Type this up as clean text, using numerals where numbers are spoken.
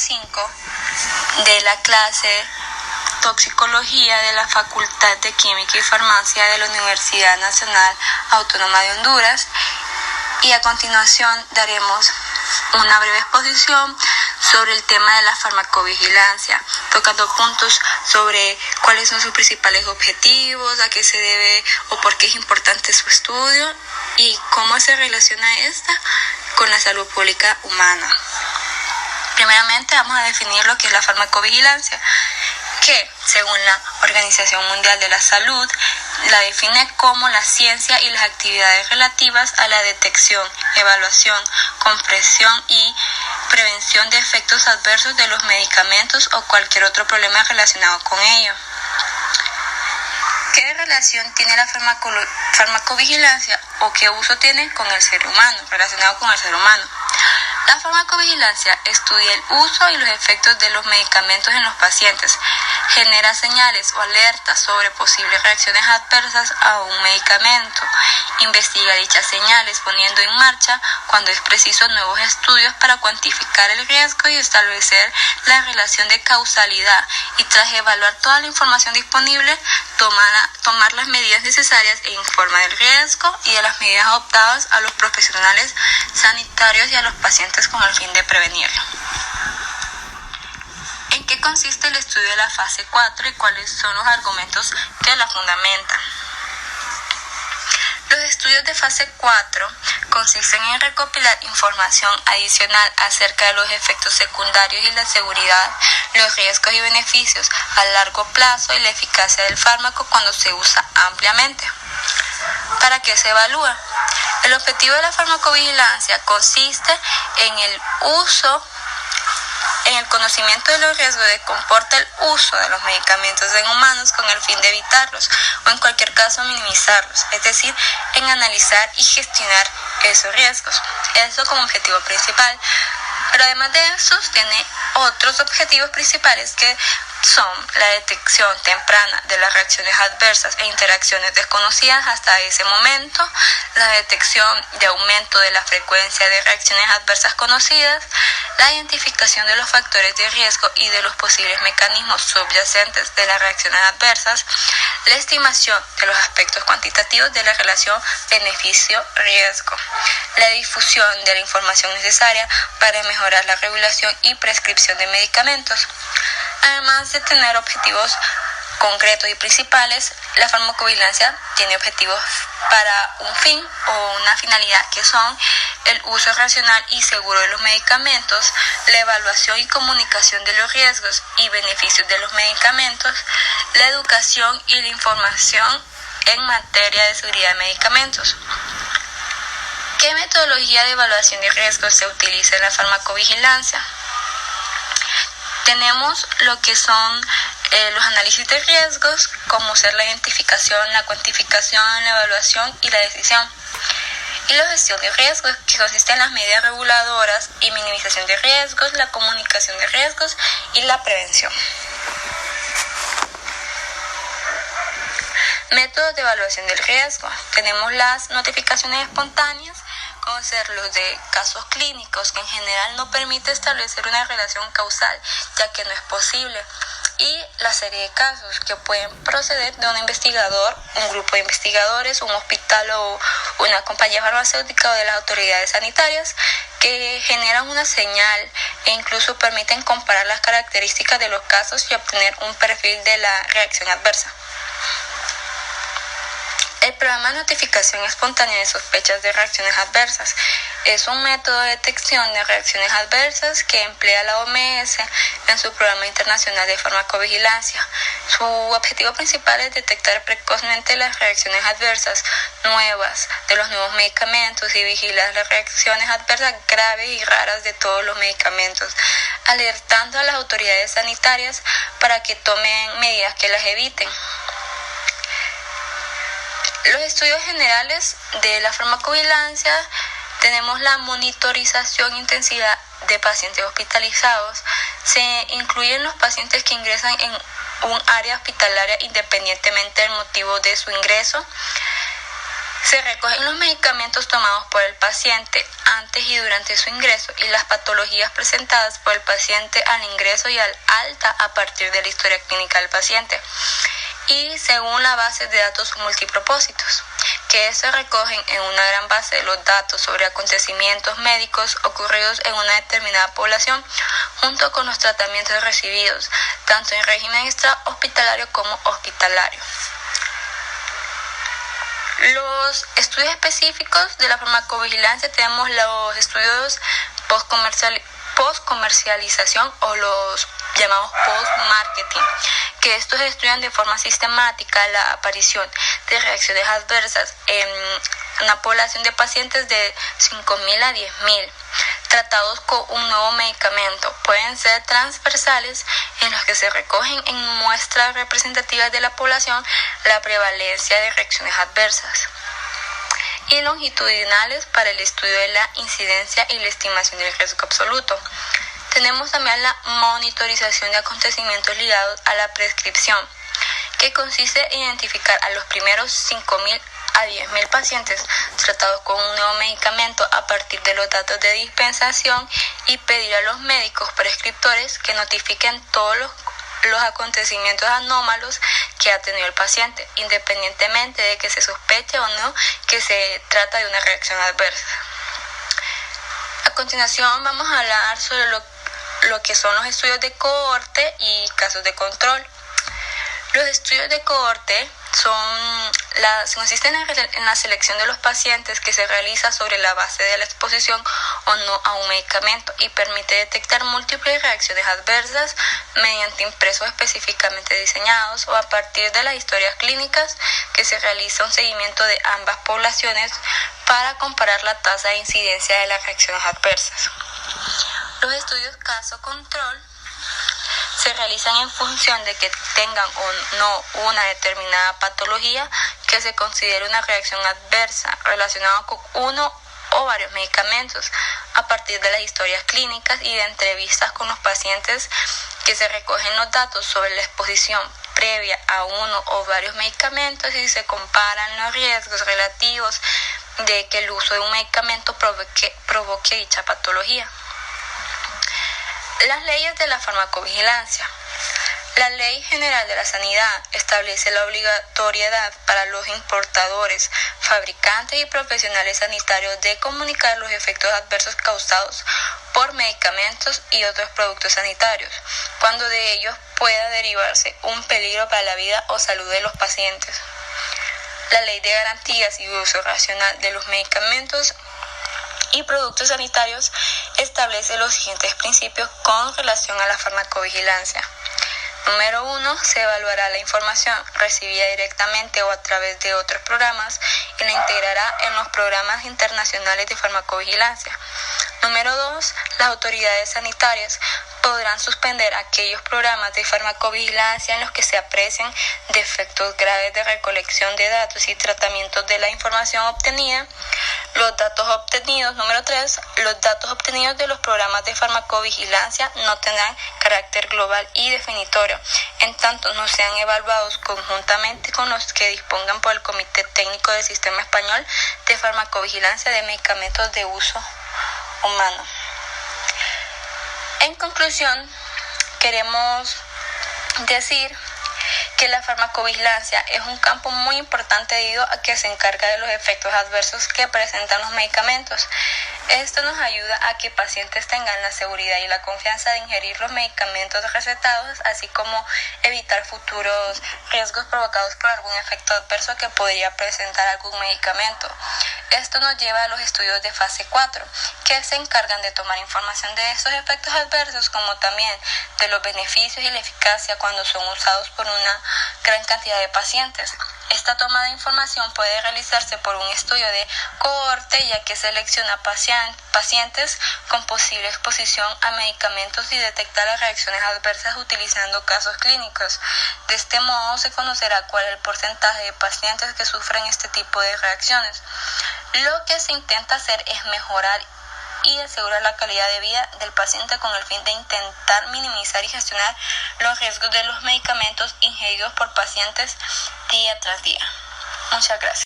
5 de la clase Toxicología de la Facultad de Química y Farmacia de la Universidad Nacional Autónoma de Honduras, y a continuación daremos una breve exposición sobre el tema de la farmacovigilancia, tocando puntos sobre cuáles son sus principales objetivos, a qué se debe o por qué es importante su estudio y cómo se relaciona esta con la salud pública humana. Primeramente vamos a definir lo que es la farmacovigilancia, que según la Organización Mundial de la Salud la define como la ciencia y las actividades relativas a la detección, evaluación, comprensión y prevención de efectos adversos de los medicamentos o cualquier otro problema relacionado con ello. ¿Qué relación tiene la farmacovigilancia o qué uso tiene con el ser humano, relacionado con el ser humano? La farmacovigilancia estudia el uso y los efectos de los medicamentos en los pacientes, genera señales o alertas sobre posibles reacciones adversas a un medicamento, investiga dichas señales poniendo en marcha, cuando es preciso, nuevos estudios para cuantificar el riesgo y establecer la relación de causalidad, y tras evaluar toda la información disponible, tomar las medidas necesarias e informa del riesgo y de las medidas adoptadas a los profesionales sanitarios y a los pacientes con el fin de prevenirlo. ¿En qué consiste el estudio de la fase 4 y cuáles son los argumentos que la fundamentan? Los estudios de fase 4 consisten en recopilar información adicional acerca de los efectos secundarios y la seguridad, los riesgos y beneficios a largo plazo y la eficacia del fármaco cuando se usa ampliamente. ¿Para qué se evalúa? El objetivo de la farmacovigilancia consiste en el conocimiento de los riesgos que comporta el uso de los medicamentos en humanos con el fin de evitarlos o en cualquier caso minimizarlos, es decir, en analizar y gestionar esos riesgos. Eso como objetivo principal. Pero además de estos tiene otros objetivos principales que son la detección temprana de las reacciones adversas e interacciones desconocidas hasta ese momento, la detección de aumento de la frecuencia de reacciones adversas conocidas, la identificación de los factores de riesgo y de los posibles mecanismos subyacentes de las reacciones adversas, la estimación de los aspectos cuantitativos de la relación beneficio-riesgo, la difusión de la información necesaria para mejorar la regulación y prescripción de medicamentos. Además de tener objetivos concretos y principales, la farmacovigilancia tiene objetivos para un fin o una finalidad, que son el uso racional y seguro de los medicamentos, la evaluación y comunicación de los riesgos y beneficios de los medicamentos, la educación y la información en materia de seguridad de medicamentos. ¿Qué metodología de evaluación de riesgos se utiliza en la farmacovigilancia? Tenemos lo que son los análisis de riesgos, como ser la identificación, la cuantificación, la evaluación y la decisión. Y la gestión de riesgos, que consiste en las medidas reguladoras y minimización de riesgos, la comunicación de riesgos y la prevención. Métodos de evaluación del riesgo. Tenemos las notificaciones espontáneas, como ser los de casos clínicos, que en general no permite establecer una relación causal, ya que no es posible, y la serie de casos que pueden proceder de un investigador, un grupo de investigadores, un hospital o una compañía farmacéutica o de las autoridades sanitarias, que generan una señal e incluso permiten comparar las características de los casos y obtener un perfil de la reacción adversa. El programa de notificación espontánea de sospechas de reacciones adversas es un método de detección de reacciones adversas que emplea la OMS en su programa internacional de farmacovigilancia. Su objetivo principal es detectar precozmente las reacciones adversas nuevas de los nuevos medicamentos y vigilar las reacciones adversas graves y raras de todos los medicamentos, alertando a las autoridades sanitarias para que tomen medidas que las eviten. Los estudios generales de la farmacovigilancia, tenemos la monitorización e intensidad de pacientes hospitalizados. Se incluyen los pacientes que ingresan en un área hospitalaria independientemente del motivo de su ingreso. Se recogen los medicamentos tomados por el paciente antes y durante su ingreso y las patologías presentadas por el paciente al ingreso y al alta a partir de la historia clínica del paciente y según la base de datos multipropósitos, que se recogen en una gran base de los datos sobre acontecimientos médicos ocurridos en una determinada población junto con los tratamientos recibidos, tanto en régimen extrahospitalario como hospitalario. Los estudios específicos de la farmacovigilancia tenemos los estudios post-comercialización o los llamados post-marketing, que estos estudian de forma sistemática la aparición de reacciones adversas en una población de pacientes de 5.000 a 10.000 tratados con un nuevo medicamento. Pueden ser transversales en los que se recogen en muestras representativas de la población la prevalencia de reacciones adversas y longitudinales para el estudio de la incidencia y la estimación del riesgo absoluto. Tenemos también la monitorización de acontecimientos ligados a la prescripción, que consiste en identificar a los primeros 5.000 a 10.000 pacientes tratados con un nuevo medicamento a partir de los datos de dispensación y pedir a los médicos prescriptores que notifiquen todos los acontecimientos anómalos que ha tenido el paciente, independientemente de que se sospeche o no que se trata de una reacción adversa. A continuación vamos a hablar sobre lo que son los estudios de cohorte y casos de control. Los estudios de cohorte consisten en la selección de los pacientes que se realiza sobre la base de la exposición o no a un medicamento y permite detectar múltiples reacciones adversas mediante impresos específicamente diseñados o a partir de las historias clínicas que se realiza un seguimiento de ambas poblaciones para comparar la tasa de incidencia de las reacciones adversas. Los estudios caso-control se realizan en función de que tengan o no una determinada patología que se considere una reacción adversa relacionada con uno o varios medicamentos a partir de las historias clínicas y de entrevistas con los pacientes que se recogen los datos sobre la exposición previa a uno o varios medicamentos y se comparan los riesgos relativos de que el uso de un medicamento provoque dicha patología. Las leyes de la farmacovigilancia. La Ley General de la Sanidad establece la obligatoriedad para los importadores, fabricantes y profesionales sanitarios de comunicar los efectos adversos causados por medicamentos y otros productos sanitarios, cuando de ellos pueda derivarse un peligro para la vida o salud de los pacientes. La Ley de Garantías y Uso Racional de los Medicamentos y Productos Sanitarios establece los siguientes principios con relación a la farmacovigilancia. Número 1. Se evaluará la información recibida directamente o a través de otros programas y la integrará en los programas internacionales de farmacovigilancia. Número 2. Las autoridades sanitarias podrán suspender aquellos programas de farmacovigilancia en los que se aprecien defectos graves de recolección de datos y tratamientos de la información obtenida. Los datos obtenidos, número 3, los datos obtenidos de los programas de farmacovigilancia no tendrán carácter global y definitorio, en tanto no sean evaluados conjuntamente con los que dispongan por el Comité Técnico del Sistema Español de Farmacovigilancia de Medicamentos de Uso Humano. En conclusión, queremos decir que la farmacovigilancia es un campo muy importante debido a que se encarga de los efectos adversos que presentan los medicamentos. Esto nos ayuda a que pacientes tengan la seguridad y la confianza de ingerir los medicamentos recetados, así como evitar futuros riesgos provocados por algún efecto adverso que podría presentar algún medicamento. Esto nos lleva a los estudios de fase 4, que se encargan de tomar información de estos efectos adversos, como también de los beneficios y la eficacia cuando son usados por una gran cantidad de pacientes. Esta toma de información puede realizarse por un estudio de cohorte, ya que selecciona pacientes con posible exposición a medicamentos y detecta las reacciones adversas utilizando casos clínicos. De este modo se conocerá cuál es el porcentaje de pacientes que sufren este tipo de reacciones. Lo que se intenta hacer es mejorar y asegurar la calidad de vida del paciente con el fin de intentar minimizar y gestionar los riesgos de los medicamentos ingeridos por pacientes día tras día. Muchas gracias.